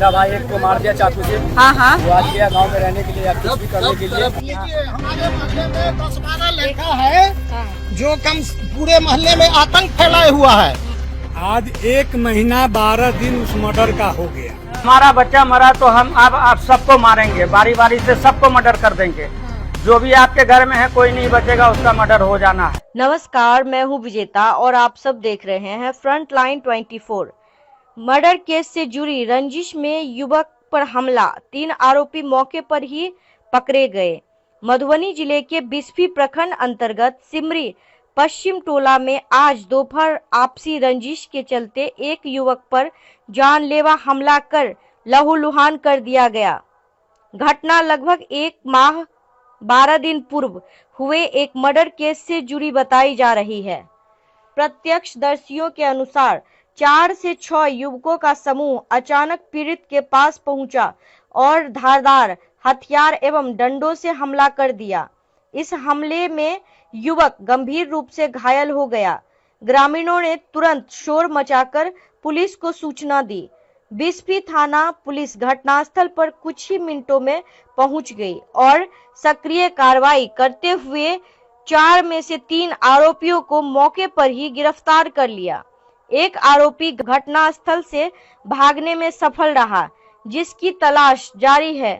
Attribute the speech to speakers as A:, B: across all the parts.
A: मेरा भाई एक को मार दिया चाकू से।
B: हाँ।
A: वो आज गया गाँव में रहने के लिए या कुछ भी करने के लिए।
C: हमारे मोहल्ले में 10-12 लड़का है जो कम पूरे मोहल्ले में आतंक फैलाए हुआ है।
D: आज 1 महीना 12 दिन उस मर्डर का हो गया।
E: हमारा बच्चा मरा तो हम अब आप सबको मारेंगे, बारी बारी से सबको मर्डर कर देंगे। जो भी आपके घर में है कोई नहीं बचेगा, उसका मर्डर हो जाना है।
B: नमस्कार, मैं हूं विजेता और आप सब देख रहे हैं फ्रंट लाइन 24। मर्डर केस से जुड़ी रंजिश में युवक पर हमला, 3 आरोपी मौके पर ही पकड़े गए। मधुबनी जिले के बिस्फी प्रखंड अंतर्गत सिमरी पश्चिम टोला में आज दोपहर आपसी रंजिश के चलते एक युवक पर जानलेवा हमला कर लहूलुहान कर दिया गया। घटना लगभग 1 माह 12 दिन पूर्व हुए एक मर्डर केस से जुड़ी बताई जा रही है। प्रत्यक्षदर्शियों के अनुसार 4 से 6 युवकों का समूह अचानक पीड़ित के पास पहुंचा और धारदार हथियार एवं डंडों से हमला कर दिया। इस हमले में युवक गंभीर रूप से घायल हो गया। ग्रामीणों ने तुरंत शोर मचाकर पुलिस को सूचना दी। बिस्फी थाना पुलिस घटनास्थल पर कुछ ही मिनटों में पहुंच गई और सक्रिय कार्रवाई करते हुए 4 में से 3 आरोपियों को मौके पर ही गिरफ्तार कर लिया। एक आरोपी घटनास्थल से भागने में सफल रहा, जिसकी तलाश जारी है।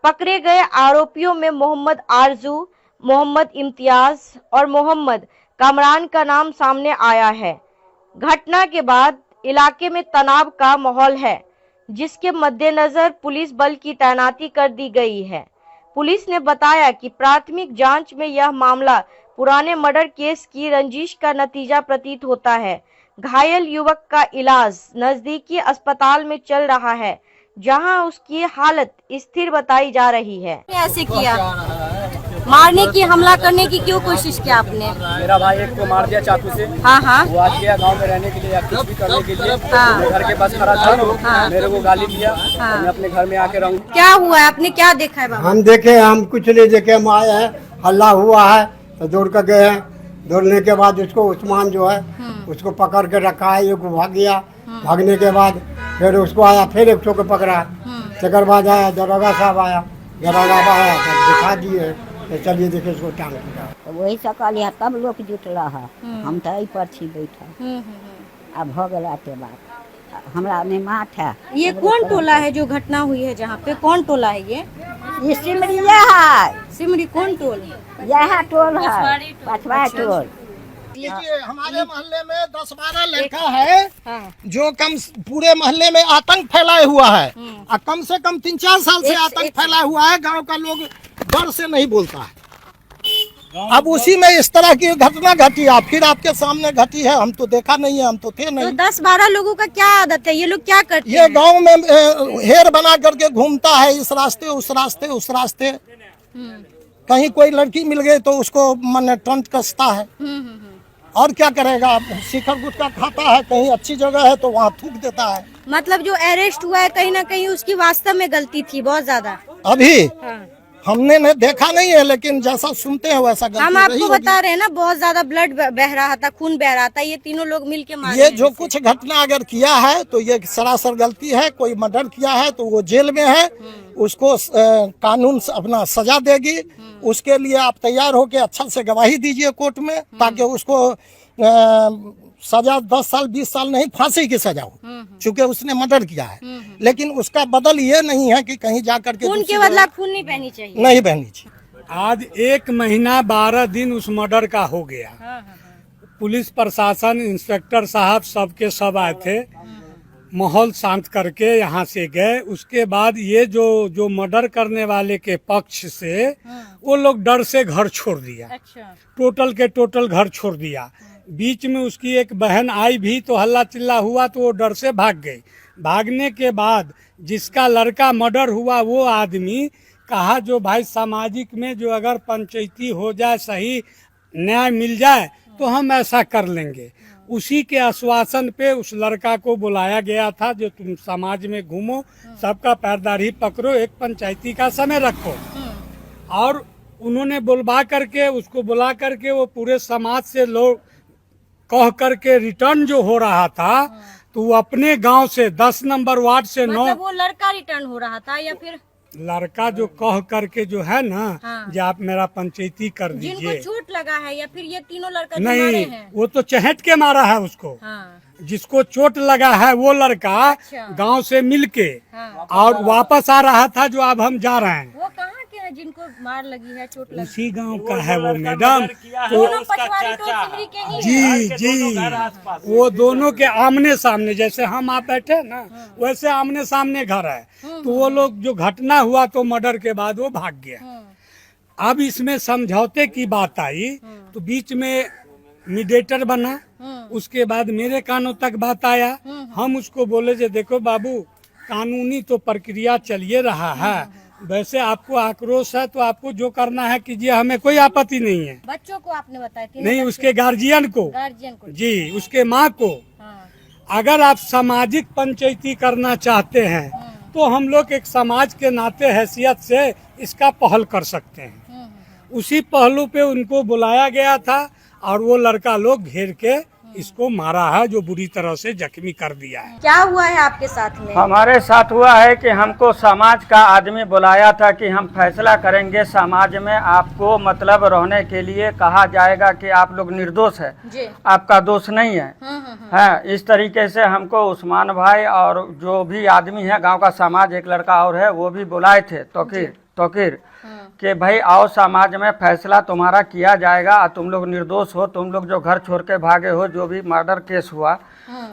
B: पकड़े गए आरोपियों में मोहम्मद आरजू, मोहम्मद इम्तियाज और मोहम्मद कामरान का नाम सामने आया है। घटना के बाद इलाके में तनाव का माहौल है, जिसके मद्देनजर पुलिस बल की तैनाती कर दी गई है। पुलिस ने बताया कि प्राथमिक जांच में यह मामला पुराने मर्डर केस की रंजिश का नतीजा प्रतीत होता है। घायल युवक का इलाज नजदीकी अस्पताल में चल रहा है, जहां उसकी हालत स्थिर बताई जा रही है। ऐसे किया, मारने की, हमला करने की क्यों कोशिश किया आपने?
A: मेरा भाई एक को मार दिया चाकू से।
B: हाँ।
A: वो आज गया गाँव में रहने के लिए या कुछ भी करने के लिए। मैं घर के पास खड़ा था, मेरे को गाली दिया। मैं अपने घर में आके रहूँ।
B: क्या हुआ है, आपने क्या देखा है बाबा?
C: हम देखे, हम कुछ नहीं देखे, हम आए हैं, हल्ला हुआ है तो दौड़ कर गए हैं। दौड़ने के बाद उसको उस्मान जो है उसको पकड़ के रखा है, एक भाग गया। भागने के बाद फिर उसको आया, फिर एक को पकड़ा। तकर बाद आया दरोगा साहब आया, दरोगा आया तब दिखा दिए, चलिए देखे इसको टांग दिया।
F: तो वही सकाल तब लोग जुटला है। हम तो यही पर छी बैठा। अब हो गया के बाद हमरा में माठ है।
B: ये कौन टोला है जो घटना हुई है, जहाँ पे कौन टोला है ये
F: सिमरी है।
B: सिमरी कौन टोल?
F: यह टोल है, पछवा टोल।
C: देखिए, हमारे मोहल्ले में 10-12 लड़का है जो कम पूरे मोहल्ले में आतंक फैलाए हुआ है। और कम से कम 3-4 साल से आतंक फैलाया हुआ है। गांव का लोग डर से नहीं बोलता है। अब उसी में इस तरह की घटना घटी, फिर आपके सामने घटी है। हम तो देखा नहीं है, हम तो थे नहीं।
B: तो 10-12 लोगों का क्या आदत है? ये लोग क्या करते हैं?
C: ये गांव में हेर बना करके घूमता है, इस रास्ते उस रास्ते उस रास्ते। कहीं कोई लड़की मिल गई तो उसको मन टंट कसता है। और क्या करेगा, शिखर गुटखा खाता है। कहीं अच्छी जगह है तो वहाँ थूक देता है।
B: मतलब जो अरेस्ट हुआ है कहीं ना कहीं उसकी वास्तव में गलती थी बहुत ज्यादा।
C: अभी हमने ने देखा नहीं है, लेकिन जैसा सुनते हैं वैसा गलती
B: हम आपको बता रहे हैं ना, बहुत ज्यादा ब्लड बह रहा था, खून बह रहा था। ये तीनों लोग मिलके मारे।
C: ये जो कुछ घटना अगर किया है तो ये सरासर गलती है। कोई मर्डर किया है तो वो जेल में है, उसको कानून से अपना सजा देगी। उसके लिए आप तैयार होके अच्छा से गवाही दीजिए कोर्ट में, ताकि उसको सजा 10 साल 20 साल नहीं, फांसी की सजा हो, चूँकि उसने मर्डर किया है। लेकिन उसका बदल ये नहीं है कि कहीं जाकर के
B: खून के बदला खून नहीं बहनी चाहिए।
C: नहीं बहनी चाहिए।
D: आज 1 महीना 12 दिन उस मर्डर का हो गया। पुलिस प्रशासन, इंस्पेक्टर साहब सबके सब आए थे, माहौल शांत करके यहाँ से गए। उसके बाद ये जो मर्डर करने वाले के पक्ष से वो लोग डर से घर छोड़ दिया। टोटल के टोटल घर छोड़ दिया। बीच में उसकी एक बहन आई भी तो हल्ला चिल्ला हुआ तो वो डर से भाग गई। भागने के बाद जिसका लड़का मर्डर हुआ वो आदमी कहा, जो भाई सामाजिक में जो अगर पंचायती हो जाए, सही न्याय मिल जाए तो हम ऐसा कर लेंगे। उसी के आश्वासन पे उस लड़का को बुलाया गया था, जो तुम समाज में घूमो, सबका पैरदारी पकड़ो, एक पंचायती का समय रखो। और उन्होंने बुलवा करके उसको बुला करके वो पूरे समाज से लोग कह करके रिटर्न जो हो रहा था तो वो अपने गांव से 10 नंबर वार्ड से 9
B: मतलब वो लड़का रिटर्न हो रहा था या फिर
D: लड़का जो कह करके जो है ना,
B: हाँ।
D: जो आप मेरा पंचायती कर
B: जिनको
D: दीजिए।
B: चोट लगा है या फिर ये तीनों लड़का जो मारे
D: नहीं,
B: हैं?
D: वो तो चहट के मारा है उसको।
B: हाँ।
D: जिसको चोट लगा है वो लड़का
B: अच्छा।
D: गांव से मिलके
B: हाँ।
D: और वापस आ रहा था, जो अब हम जा रहे हैं
B: वो कहाँ के हैं जिनको मार लगी है, चोट लगी?
D: उसी गांव का है वो मैडम। तो
B: दोनों पटवारी टोल सिमरी के ही हैं।
D: जी वो दोनों के आमने सामने, जैसे हम आप बैठे हैं ना, वैसे आमने सामने घर है। तो वो लोग जो घटना हुआ तो मर्डर के बाद वो भाग गया। अब इसमें समझौते की बात आई तो बीच में मीडिएटर बना। उसके बाद मेरे कानों तक बात आया। हम उसको बोले जो देखो बाबू, कानूनी तो प्रक्रिया चलिए रहा है, वैसे आपको आक्रोश है तो आपको जो करना है कीजिए, हमें कोई आपत्ति नहीं है।
B: बच्चों को आपने बताया?
D: नहीं, उसके गार्जियन को जी, उसके माँ को। अगर आप सामाजिक पंचायती करना चाहते हैं तो हम लोग एक समाज के नाते हैसियत से इसका पहल कर सकते हैं। उसी पहलू पे उनको बुलाया गया था और वो लड़का लोग घेर के इसको मारा है, जो बुरी तरह से जख्मी कर दिया है।
B: क्या हुआ है आपके साथ में?
E: हमारे साथ हुआ है कि हमको समाज का आदमी बुलाया था कि हम फैसला करेंगे, समाज में आपको मतलब रहने के लिए कहा जाएगा कि आप लोग निर्दोष है, आपका दोष नहीं है। है इस तरीके से हमको उस्मान भाई और जो भी आदमी है गांव का समाज, एक लड़का और है, वो भी बुलाए थे तोकीर कि भाई आओ, समाज में फैसला तुम्हारा किया जाएगा, तुम लोग निर्दोष हो, तुम लोग जो घर छोड़ के भागे हो, जो भी मर्डर केस हुआ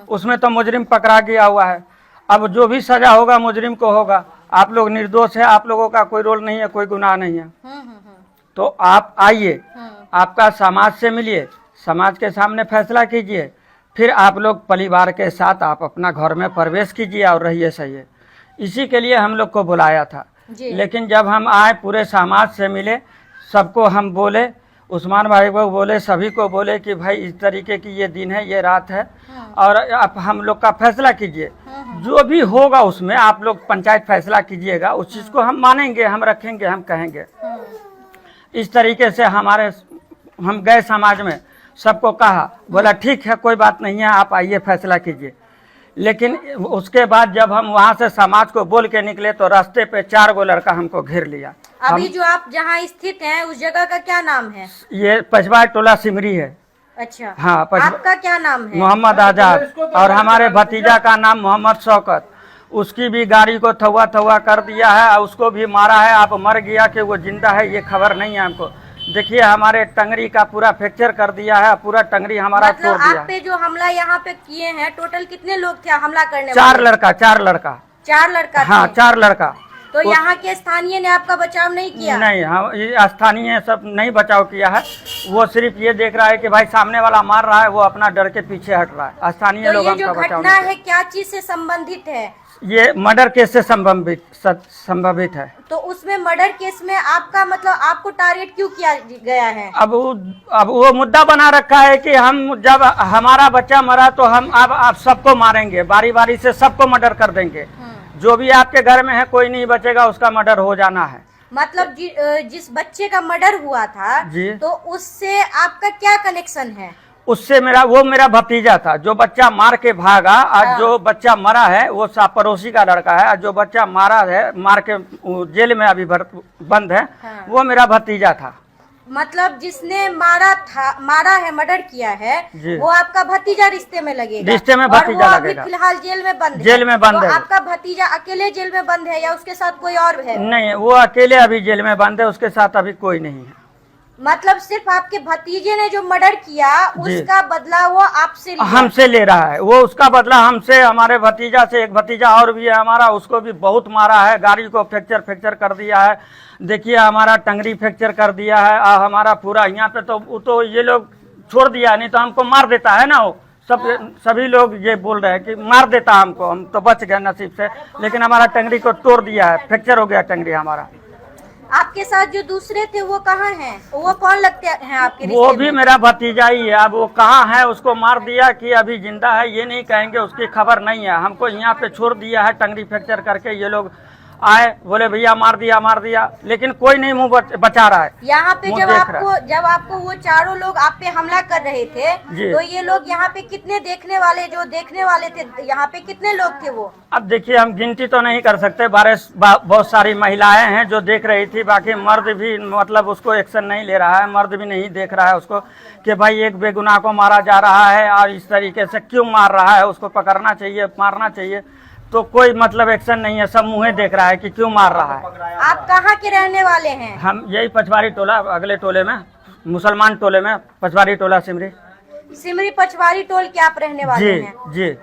E: उसमें तो मुजरिम पकड़ा गया हुआ है, अब जो भी सजा होगा मुजरिम को होगा। आप लोग निर्दोष है, आप लोगों का कोई रोल नहीं है, कोई गुनाह नहीं है। तो आप आइए, आपका समाज से मिलिए, समाज के सामने फैसला कीजिए, फिर आप लोग परिवार के साथ आप अपना घर में प्रवेश कीजिए और रहिए सही है। इसी के लिए हम लोग को बुलाया था। लेकिन जब हम आए, पूरे समाज से मिले, सबको हम बोले, उस्मान भाई को बोले, सभी को बोले कि भाई इस तरीके की ये दिन है, ये रात है, और आप हम लोग का फैसला कीजिए, जो भी होगा उसमें आप लोग पंचायत फैसला कीजिएगा, उस चीज़ को हम मानेंगे, हम रखेंगे, हम कहेंगे। इस तरीके से हम गए समाज में, सबको कहा, बोला ठीक है, कोई बात नहीं है, आप आइए फैसला कीजिए। लेकिन उसके बाद जब हम वहाँ से समाज को बोल के निकले तो रास्ते पे 4 गो लड़का हमको घेर लिया।
B: अभी जो आप जहाँ स्थित हैं उस जगह का क्या नाम है?
E: ये पचवा टोला सिमरी है।
B: अच्छा।
E: हाँ,
B: आपका क्या नाम है?
E: मोहम्मद आजाद, और हमारे भतीजा का नाम मोहम्मद शौकत। उसकी भी गाड़ी को थवा कर दिया है, उसको भी मारा है। आप मर गया कि वो जिंदा है ये खबर नहीं है हमको। देखिए हमारे टंगरी का पूरा फ्रैक्चर कर दिया है, पूरा टंगरी हमारा
B: मतलब
E: तोड़ दिया।
B: आप पे जो हमला यहाँ पे किए हैं, टोटल कितने लोग थे हमला करने?
E: 4 लड़का।
B: 4 लड़का।
E: हाँ, 4 लड़का।
B: तो यहाँ के स्थानीय ने आपका बचाव नहीं किया?
E: नहीं, हम ये स्थानीय सब नहीं बचाव किया है। वो सिर्फ ये देख रहा है कि भाई सामने वाला मार रहा है, वो अपना डर के पीछे हट रहा है। स्थानीय लोग हमका बचाव नहीं।
B: घटना है क्या चीज से संबंधित है?
E: ये मर्डर केस से संबंधित है।
B: तो उसमें मर्डर केस में आपका मतलब आपको टारगेट क्यों किया गया है?
E: अब वो मुद्दा बना रखा है कि हम जब हमारा बच्चा मरा तो हम अब आप सबको मारेंगे, बारी बारी से सबको मर्डर कर देंगे, जो भी आपके घर में है कोई नहीं बचेगा, उसका मर्डर हो जाना है।
B: मतलब जिस बच्चे का मर्डर हुआ था
E: जी, तो
B: उससे आपका क्या कनेक्शन है?
E: उससे वो मेरा भतीजा था, जो बच्चा मार के भागा। आज जो बच्चा मरा है वो पड़ोसी का लड़का है, जो बच्चा मारा है, मार के जेल में अभी बंद है, वो मेरा भतीजा था।
B: मतलब जिसने मारा है, मर्डर किया है, वो आपका भतीजा रिश्ते में लगेगा?
E: रिश्ते में भतीजा लगेगा।
B: फिलहाल जेल में बंद है?
E: जेल में बंद है।
B: आपका भतीजा अकेले जेल में बंद है या उसके साथ कोई और है?
E: नहीं, वो अकेले अभी जेल में बंद है, उसके साथ अभी कोई नहीं है।
B: मतलब सिर्फ आपके भतीजे ने जो मर्डर किया उसका बदला वो आपसे
E: हमसे ले रहा है, वो उसका बदला हमसे, हमारे भतीजा से। एक भतीजा और भी है हमारा, उसको भी बहुत मारा है, गाड़ी को फ्रैक्चर कर दिया है। देखिए हमारा टंगरी फ्रैक्चर कर दिया है, हमारा पूरा यहाँ पे तो ये लोग छोड़ दिया, नहीं तो हमको मार देता है ना। वो सभी लोग ये बोल रहे हैं कि मार देता हमको, हम तो बच गए नसीब से, लेकिन हमारा टंगरी को तोड़ दिया है, फ्रैक्चर हो गया टंगरी हमारा।
B: आपके साथ जो दूसरे थे वो कहाँ हैं? वो कौन लगते हैं आपके?
E: वो भी मेरा भतीजा ही है। अब वो कहाँ है, उसको मार दिया कि अभी जिंदा है ये नहीं कहेंगे, उसकी खबर नहीं है। हमको यहाँ पे छोड़ दिया है टंगरी फ्रैक्चर करके। ये लोग आए बोले भैया मार दिया, लेकिन कोई नहीं मुंह बचा रहा है।
B: यहाँ पे
E: मुंह
B: जब
E: देख रहा है।
B: आपको वो चारों लोग आप पे हमला कर रहे थे,
E: जी।
B: तो ये लोग यहाँ पे कितने देखने वाले थे, यहाँ पे कितने लोग थे वो?
E: अब देखिए हम गिनती तो नहीं कर सकते, बहुत सारी महिलाएं हैं जो देख रही थी, बाकी मर्द भी मतलब उसको एक्शन नहीं ले रहा है, मर्द भी नहीं देख रहा है उसको कि भाई एक बेगुनाह को मारा जा रहा है और इस तरीके से क्यों मार रहा है, उसको पकड़ना चाहिए, मारना चाहिए। तो कोई मतलब एक्शन नहीं है, सब मुँह देख रहा है कि क्यों मार रहा है।
B: आप कहाँ के रहने वाले हैं?
E: हम यही पचवारी टोला, अगले टोले में मुसलमान टोले में, पचवारी टोला सिमरी
B: पचवारी टोल के आप रहने वाले हैं?
E: जी।